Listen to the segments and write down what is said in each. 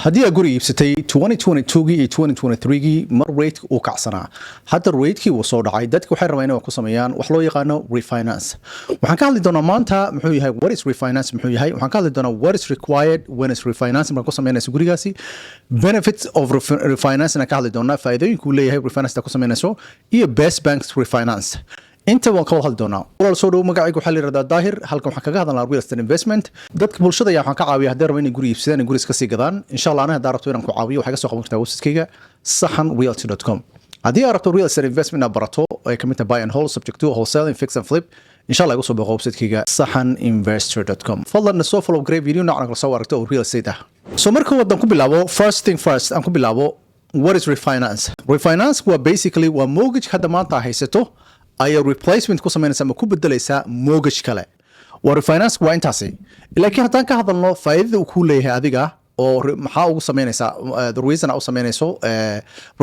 haddii aad guri iibsatay 2022gii iyo 2023gii mar rateku uu kacsanaa hadda ratekii wuu soo dhacay dadki waxay rabaan inay ku sameeyaan wax loo yaqaano refinance waxaan ka hadli doonaa maanta muxuu yahay what is refinance muxuu yahay waxaan ka hadli doonaa what is required when is refinance marka ku sameynayso gurigaasi benefits of refinance na ka hadli doonaa faa'iidooyinka uu leeyahay refinance ku sameynayso iyo best banks refinance inta waan ka wada hadli doonaa walaal soo dhow magacaygu waxaa la yidhahdaa daahir halkan waxaan kaga hadalnaa real estate investment dadka bulshada ayaa waxaan ka caawiya haddii raba inay guri iibsadaan in guri iska sii gadaan insha allah aniga haddaa rabto inaan ku caawiyo waxay ka soo qaban kartaa websiteskayga sahanrealty.com haddii aad rabto real estate investment inaad barato ay kamid tahay buy and hold subject to wholesaling fix and flip insha allah igu soo booqo websitekayga sahaninvestor.com fadlan na soo follow grey video noocan kala soo aragto oo real estate ah so marka wadan ku bilaabo first thing first aan ku bilaabo what is refinance refinance waa basically waa mortgage hadda maanta haysato ayaa replacement ku samaynaysa ama ku bedelaysaa mortgage kale waa refinance waa intaasi laakiin haddaan ka hadalno faa'iidada uu ku leeyahay adiga oo maxaa ugu samaynaysaa the reason aa u samaynayso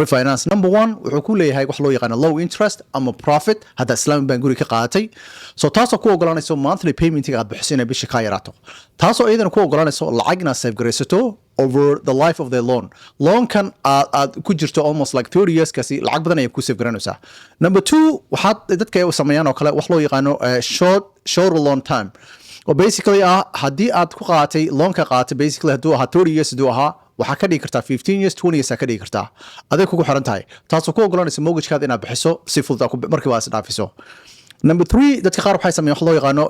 refinance number one wuxuu ku leeyahay wax loo yaqaano low interest ama profit hadda islaami baan guri ka qaadatay so taasoo ku ogolanayso monthly paymentga aad bixiso inay bisha ka yaraato taasoo iyadana ku ogolanayso lacag inaad save garaysato over the life of the loan kan aad ku jirto almost like 30 years kasi lacag badan ayay ku save garanaysaa number two waxaad dadka ay sameeyaan oo kale wax loo yaqaano short long time oo basically haddii aad ku qaadatay loanka qaadatay basically hadduu ahaa 30 years hadduu ahaa waxaa ka dhigi kartaa 15 years 20 years ka dhigi kartaa aday kugu xiran tahay taasoo ku ogolanaysa mortgagekaada inaad bixiso si fudud markiiba aad isdhaafiso number three dadka qaar waxay sameeyaan wax loo yaqaano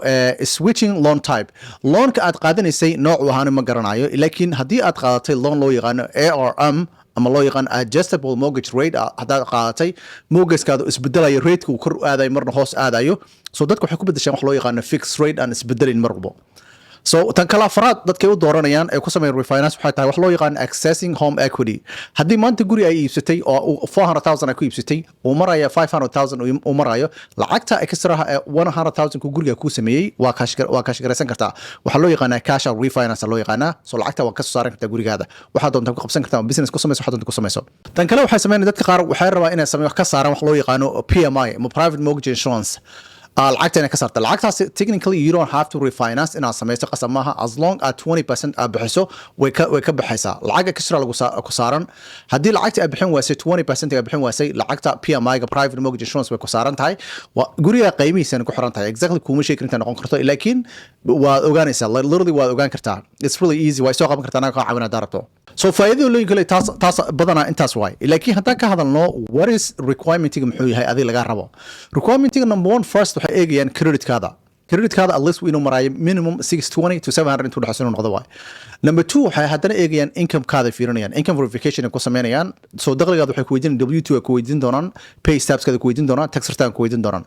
switching loan type loanka aad qaadanaysay nooc u ahaana ma garanayo laakiin haddii aad qaadatay loan loo yaqaano ARM ama loo yaqaan adjustable mortgage rate haddaad qaadatay mortgagekaadu isbedelayo rateka uu kor aadayo marna hoos aadayo so dadka waxay ku bedeshaan wax loo yaqaano fixed rate aan isbedelin mar walbo so tan kale afraad dadkay u dooranayaan ay ku sameeyaan refinance waxay tahay wax loo yaqaan accessing home equity haddii maanta guri ay iibsatay oo 400,000 ay ku iibsatay uu maraya 500,000 uu marayo lacagta extraha 100,000 ku guriga ku sameeyay waa kaash garaysan kartaa waxa loo yaqaanaa cash out refinance loo yaqaanaa so lacagta waa ka soo saaran kartaa gurigaada waxa doonta ku qabsan kartaa business ku samayso waxa doonta ku samayso tan kale waxay sameeyaan dadka qaar waxay rabaan inay sameeyaan wax ka saaran wax loo yaqaano PMI ama private mortgage insurance lacagta inay ka saarta lacagtaas technically you don't have to refinance inaad samayso qasab maaha as long as 20% aad bixiso way ka baxaysaa lacagta extra lagu ku saaran haddii lacagta aad bixin waasay 20% aad bixin waasay lacagta PMI-ga private mortgage insurance way ku saaran tahay guriga qiimihiisa ku xiran tahay exactly kuma sheegi inta noqon karto laakiin waad ogaanaysaa literally waad ogaan kartaa it's really easy way soo qaban kartaa anaga ka caawinaa darabto so faa'iidooyinka kale taas badanaa intaas waay laakiin haddaan ka hadalno what is requirement-ga muxuu yahay adiga laga rabo requirement-ga number one first waxay eegayaan credit-kaada at least inuu maraayo minimum 620 to 700 intuu dhexsan inuu noqdo waay number two waxay haddana eegayaan income-kaada fiirinayaan income verification ay ku sameynayaan so dakhligaada waxay ku weydiin W2 ay ku weydiin doonaan pay stubs-kaada ku weydiin doonaan tax return ku weydiin doonaan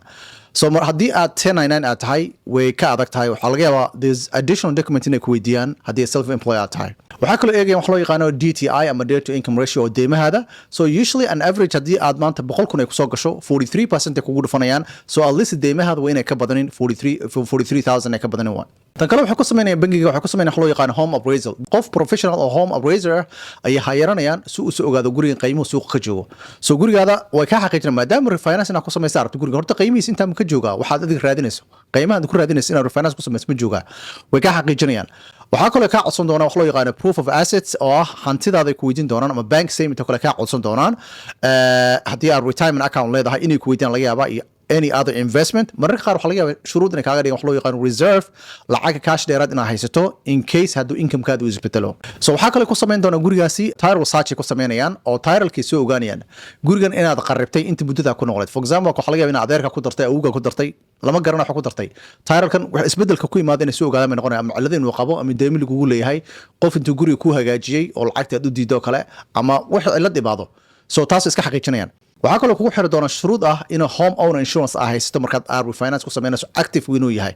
so mar haddii aad 1099 aad tahay way ka adag tahay waxaa laga yaabaa there's additional document inay ku weydiiyaan haddii self employed aad tahay waxaa kaloo eegayaan wax loo yaqaano DTI ama debt to income ratio oo deymahaada so usually an average haddii aad maanta 100,000 ay kusoo gasho 43% ay kugu dhufanayaan so at least deymahaada waa inay ka badanin 43,000 ay ka badanin waa tan kale waxay ku sameynayaan bangiga waxay ku sameynayaan wax loo yaqaano home appraisal qof professional oo home appraiser ayay hayaranayaan si uu soo ogaado guriga qiimuhu suuqa ka joogo so gurigaada way ka xaqiijinayaan maadaama refinance inaad ku samaysa aragto guriga horta qiimihiisa intaa ma ka joogaa waxaad adiga raadinayso qiimaha ku raadinayso inaad refinance ku samayso ma joogaa way ka xaqiijinayaan waxaa kaloo kaa codsan doonaa wax loo yaqaano proof of assets oo ah hantidaaday ku weydiin doonaan ama bank statement oo kale kaa codsan doonaan haddii aad retirement account leedahay inay ku weydiiyaan laga yaabaa iyo any other investment mararka qaar waxaa laga yaabaa shuruud inay kaaga dhigan wax loo yaqaano reserve lacaga cash dheeraad inaad haysato in case hadduu income-kaada uu isbedelo so waxaa kale ku samayn doonaa gurigaasi title search ay ku samaynayaan oo titlekii soo ogaanayaan gurigan inaad qarribtay inta muddadaa ku noqleed for example waxaa laga yaabaa inaad adeerka ku dartay awowga ku dartay lama garana waxa ku dartay titlekan wax isbedelka ku yimaada inay soo ogaadaan bay noqonaya ama cilada inuu qabo ama deymi lagugu leeyahay qof intuu guriga ku hagaajiyey oo lacagta aad u diido kale ama wax cilad imaado so taas iska xaqiijinayaan waxaa kaloo kugu xiri doona shuruud ah in home owner insurance aa haysato markaad aad refinance ku samaynayso active inuu yahay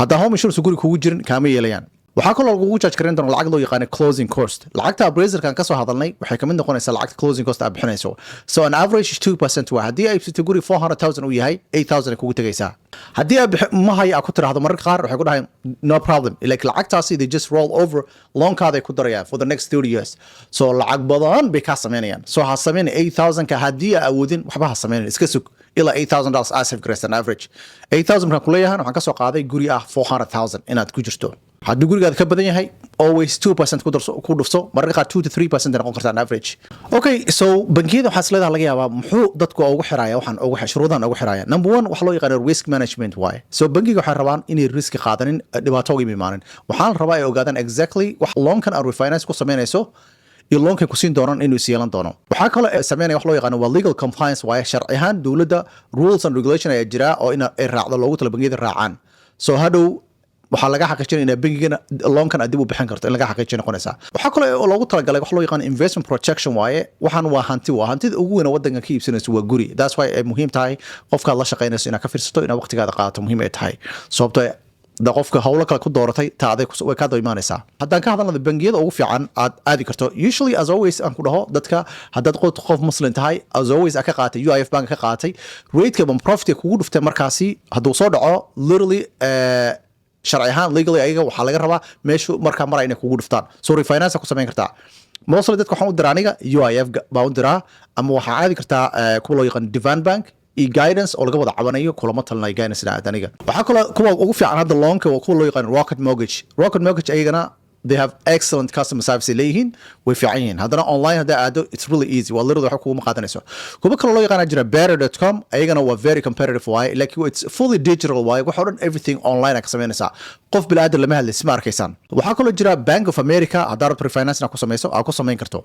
haddaa home insurance guriga kugu jirin kaama yeelayaan waxaa kaloo lagugu judge karin doona lacag loo yaqaano closing cost lacagta appraiserkan ka soo hadalnay waxay kamid noqonaysaa lacagta closing cost aad bixinayso so an average 2% waa haddii ay iibsatay guri 400,000 uu yahay 8,000 ay kugu tegaysaa haddii aad mahaya aad ku tiraahdo mararka qaar waxay ku dhahayn no problem like lacagtaasi they just roll over loankaada ay ku darayaan for the next 30 years so lacag badan bay kaa sameynayaan so ha sameyn 8,000 ka haddii aa awoodin waxba ha sameynin iska sug ilaa $8,000 as have grace an average 8,000 markaan ku leeyahan waxaan ka soo qaaday guri ah 400,000 inaad ku jirto hadduu gurigaada ka badan yahay always 2% ku dhufso mararka qaar 2 to 3% noqon kartaa on average. Okay, so bangiyada waxaa isleedaha laga yaabaa muxuu dadku ugu xiraya waxaan shuruudan ugu xiraya. Number 1 waxa loo yaqaan risk management waaye. So bangiga waxay rabaan inay risk qaadanin dhibaato uga imaanin. Waxaan rabaa ay ogaadaan exactly wax loan-kan aad refinance ku sameynayso iyo loan-kan ku siin doonaan inuu is yeelan doono. Waxaa kaloo sameynaya wax loo yaqaan waa legal compliance waaye. Sharci ahaan dowladda rules and regulation ayaa jira oo in ay raacdo loogu tala bangiyada raacaan. So hadhow waxaa laga xaqiijinaya in bangigana loan-kan aad dib u bixin karto in laga xaqiijin noqonaysaa. Waxaa kaloo oo loogu talagalay wax loo yaqaan investment protection waaye. Waxaan waa hantida ugu weyn waddanka ka iibsanayso waa guri. That's why ay muhiim tahay qofkaad la shaqaynayso inaad ka fiirsato inaad waqtigaada qaadato muhiim ay tahay. Sababtoo da qofka hawlo kale ku dooratay taaday way ka imaanaysaa. Haddaan ka hadalnada bangiyada ugu fiican aad aadi karto usually as always aan ku dhaho dadka haddaad qof muslim tahay as always ka qaatay UIF bank ka qaatay rate-ka ban profit kugu dhuftay markaasi hadduu soo dhaco literally sharci ahaan legally ayaga waxaa laga rabaa meeshu markaa mara inay kugu dhuftaan. So refinance ku samayn kartaa. Mostly dadka waxaan u diraa aniga UIF baan u diraa ama waxaa caadi kartaa kuwa loo yaqaan Divan Bank iyo guidance oo laga wada cabanayo kulama talinayo guidance aniga. Waxaa kaloo kuwa ugu fiican hadda loanka waa kuwa loo yaqaan Rocket Mortgage ayagana they have excellent customer service leeyihiin way fiican yihiin. Haddana online hadda aado it's really easy waa literally waxa kugu qaadanayso. Kuwa kaloo loo yaqaan jira better.com ayagana waa very competitive waaye like it's fully digital waaye waxa dhan everything online ka sameynaysaa. Qof bil aad lama hadlaysid ma arkaysaan. Waxaa kaloo jira Bank of America haddaad refinance ku samayso aad ku samayn karto.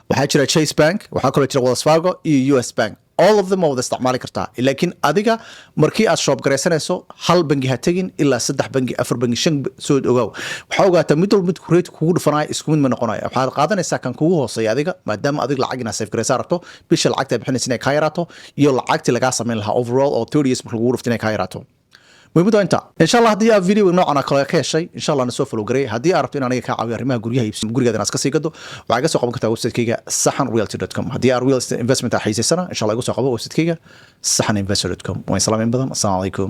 Waxaa jira Chase Bank, waxaa kaloo jira Wells Fargo iyo US Bank. All of them wada isticmaali kartaa. Laakiin adiga markii aad shop gareysanayso hal bangi ha tagin ilaa 3 bangi 4 bangi 5 soo ogow. Waxaa ogaataa mid walba mid rate kugu dhufanay isku mid ma noqonayo. Waxaad qaadanaysaa kan kugu hooseeya adiga maadaama adiga lacag inaad save gareysan rabto bisha lacagta bixinaysa inay ka yaraato iyo lacagtii laga sameyn lahaa overall oo 30 years marka lagu dhufto inay ka yaraato. muhiimadu inta insha Allah haddii aad video noocan kale ka heshay insha Allah na soo follow gareey haddii aad rabto in aniga ka caawiyo arrimaha guryaha iibsiga guriga inaad iska sii gado waxaad ka soo qaban kartaa website-kayga sahanrealty.com haddii aad real estate investment xiisaysana insha Allah igu soo qabo website-kayga sahaninvestor.com waan salaamin badan assalamu alaykum